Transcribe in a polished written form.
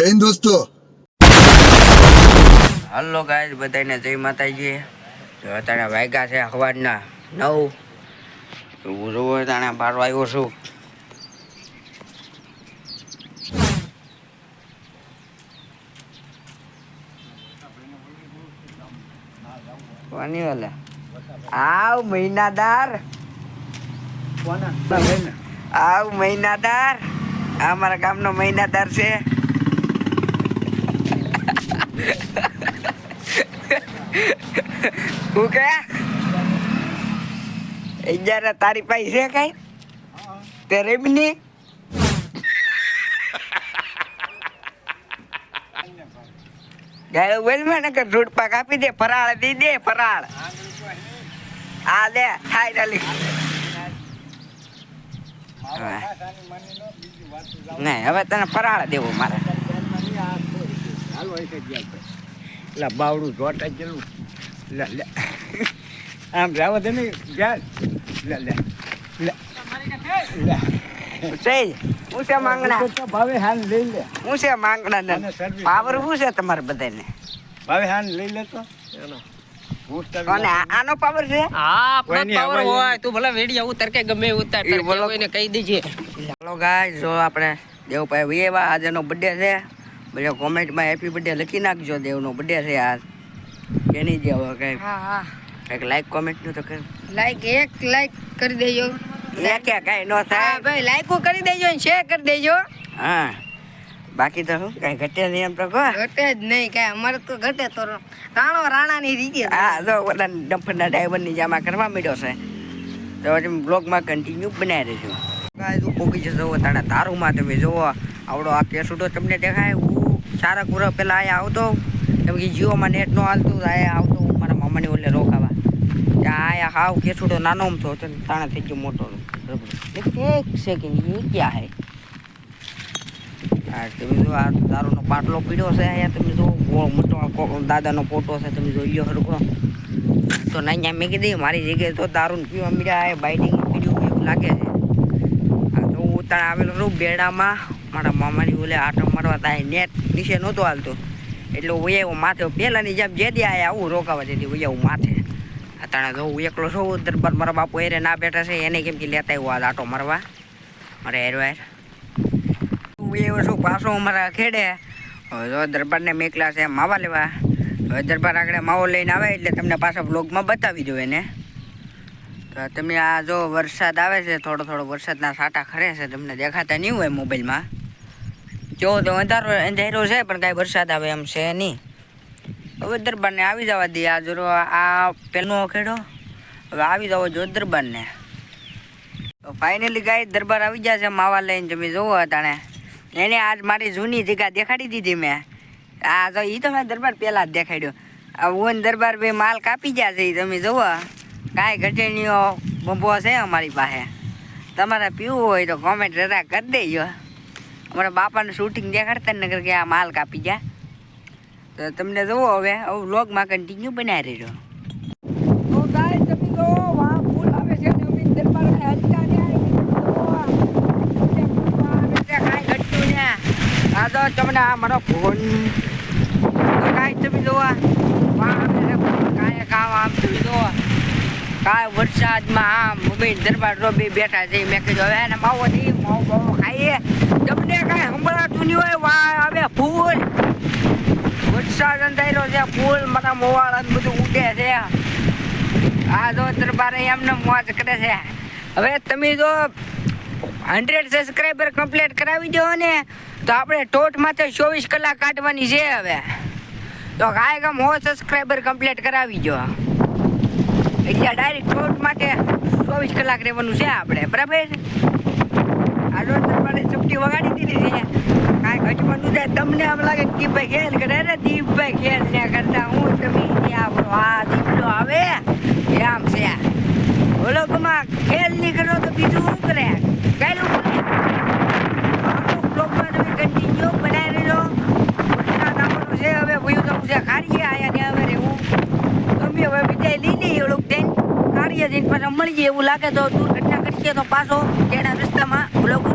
જય હિન્દ દોસ્તો. Hello guys, બધાને જય માતાજી. તો અત્યારે વાગ્યા છે સવારના 9. હું જોવો તાણે 12 આવ્યો છું. કોની વાલે આવ મહિનાદાર, આવ મહિનાદાર. આ મારા ગામનો મહિનાદાર છે. હું કે જયારે તારી પાસે છે કઈ તે રેબની ગાય બોલ મને કે રૂટ પાક આપી દે, ફરાળ દી દે, ફરાળ આ દે ફાઈનલી. નહીં હવે તને ફરાળ દેવું મારે. એટલે બાવડું જોટ જેલું લે લે આમ જાવ દે ને જાય લે લે લે સહી હું છે માંગણા તો ભાવે હાન લઈ લે, હું છે માંગણા ને પાવર શું છે તમારે બધાને? ભાવે હાન લઈ લે તો એનો અને આનો પાવર છે? હા, આપણો પાવર હોય. તું ભલે વેડિયા ઉતાર કે ગમે ઉતાર, એ બોલો. કોઈને કહી દેજે. ચાલો ગાઈસ, જો આપણે દેવભાઈ વિયેવા આજનો બર્થડે છે. બધા કોમેન્ટમાં હેપી બર્થડે લખી નાખજો. દેવનો બર્થડે છે આજ. કેની જે હવે કઈ હા, કંઈક લાઈક કોમેન્ટ નું તો કર. એક લાઈક કરી દેજો. ક્યાં કઈ ન થાય ભાઈ લાઈકો કરી દેજો અને શેર કરી દેજો. હા. બાકી તો શું કઈ ઘટે નહીં એમ તો કહો. ઘટે જ નહીં કાંઈ, અમારે તો ઘટે તો રાણાની રીતે. હા, જો ઓલા ડમ્પરના ડ્રાઈવરની જામાં કરવા માંડ્યો છે. તો પછી બ્લોગમાં કન્ટિન્યુ બનાવી રહેજો. ગાઈસ, હું પોગી જશો તારા તારુમાં. તમે જુઓ આવડો આ કેસુડો તમને દેખાય. હું સારા કુરા પહેલાં અહીંયા આવતો, કેમ કે જીઓમાં નેટ નો હાલતું. અહીંયા આવતો હું મારા મામાની ઓલે રોકાવા. ત્યાં અહીંયા હાવ કેસુડો નાનો થયો તો તાણે થઈ ગયો મોટો. એક સેકન્ડ એ ક્યાં હે? હા, તમે જો આ દારૂનો પાટલો પીડ્યો છે અહીંયા. તમે જો મોટો દાદાનો ફોટો છે. તમે જોઈ લો હરખો. તો અહીંયા મેં કીધી મારી જગ્યાએ તો દારૂ પીવા મળ્યા. બાઇટિંગ પીડ્યું એવું લાગે છે. હા, તો હું ત્યાં આવેલો છું બેડામાં. મારા મામાની ઓલે આટો મારવા ત્યાં નેટ નીચે નહોતો હાલતો, એટલે હું એવું માથે પહેલાંની જેમ જે દે આયા આવું રોકાવા દેતી હું માથે. અત્યારે જો હું એકલો છું. દરબાર મારા બાપુ એરે ના બેઠા છે, એને કેમ કે લેતા આવ્યો આ આટો મારવા મારે હેરવાય. હું એવો છું પાછો અમારા ખેડે. હવે જો દરબારને મેકલા છે માવા લેવા. હવે દરબાર આગળ માવો લઈને આવે એટલે તમને પાછા બ્લોગમાં બતાવી દો એને. તો તમે આ જો વરસાદ આવે છે, થોડો થોડો વરસાદના છાંટા ખરે છે, તમને દેખાતા નહીં હોય મોબાઈલમાં. જો તો અંધારો છે પણ કાંઈ વરસાદ આવે એમ છે નહીં. હવે દરબારને આવી જવા દઈએ. આ જો આ પેલો ખેડો હવે આવી જાવ જો દરબારને. તો ફાઇનલી ગાય દરબાર આવી ગયા છે માવા લઈને. તમે જોવો તાણે એને આજ મારી જૂની જગ્યા દેખાડી દીધી મેં. આ જો એ તો મેં દરબાર પહેલાં જ દેખાડ્યો. આ ઓન દરબાર બે માલ કાપી ગયા છે. તમે જુઓ કાંઈ ઘટેણીઓ બંબો છે અમારી પાસે. તમારે પીવું હોય તો કોમેન્ટ જરા કરી દેજો. અમારા બાપાનું શૂટિંગ દેખાડતા ને નગર કે આ માલ કાપી ગયા. તો તમને જુઓ હવે વ્લોગમાં કન્ટિન્યુ બનાવી રહેજો. તો ગાઈસ તમે જો વાહ ફૂલ આવે છે ને દરબાર હલતા ને કાંઈ ઘટતું ને. આ તો તમને આ મારો ફોન કાંઈ તમે જોવા વાહ આવે છે કાંઈ કામ આમ તમે જોવા કાંઈ વરસાદમાં આમ મોબાઈલ દરબાર રોબી બેઠા છે. મેં કીધું હવે એને માવો નહીં માવો બાવો ખાઈએ. તમને કાંઈ સંભળાતું નહીં હોય. વાહ આવે ફૂલ વરસાદ અંધારો છે. ફૂલ મારા મોવાળા બધું ઉડે છે. આ જો દરબારે એમને મોજ કરે છે. હવે તમે જો 100 સબસ્ક્રાઈબર કમ્પ્લીટ કરાવી દો ને તો આપણે ટોટમાંથી 24 કલાક કાઢવાની છે. હવે તો કાંઈ કામ 100 સબસ્ક્રાઈબર કમ્પ્લીટ કરાવી દો એટલે ડાયરેક્ટ ટોટમાંથી 24 કલાક રહેવાનું છે આપણે, બરાબર? આ જો દરબારે ચપટી વગાડી દીધી છે. કાંઈ ઘટવાનું જાય. તમને આમ લાગે દીપભાઈ ખેલ કરે. અરે દીપભાઈ ખેલ ને કરતા હું તમે ત્યાં આ દીપડો આવે આમ છે. બોલો કમા ખેલ નહીં કરો તો બીજું શું કરે? કહેલું બ્લોગમાં તમે કન્ટિન્યુ બનાવી રહેજો. વરસાદ આવવાનું છે. હવે ભૂયું જવું છે ખાડીએ આયા ને હવે રહેવું. તમે હવે વિદાય લઈ લઈએ ઓલું થઈને કાઢીએ જઈને પાછા મળીએ. એવું લાગે તો દુર્ઘટના કરીએ તો પાછો તેના રસ્તામાં બ્લોગ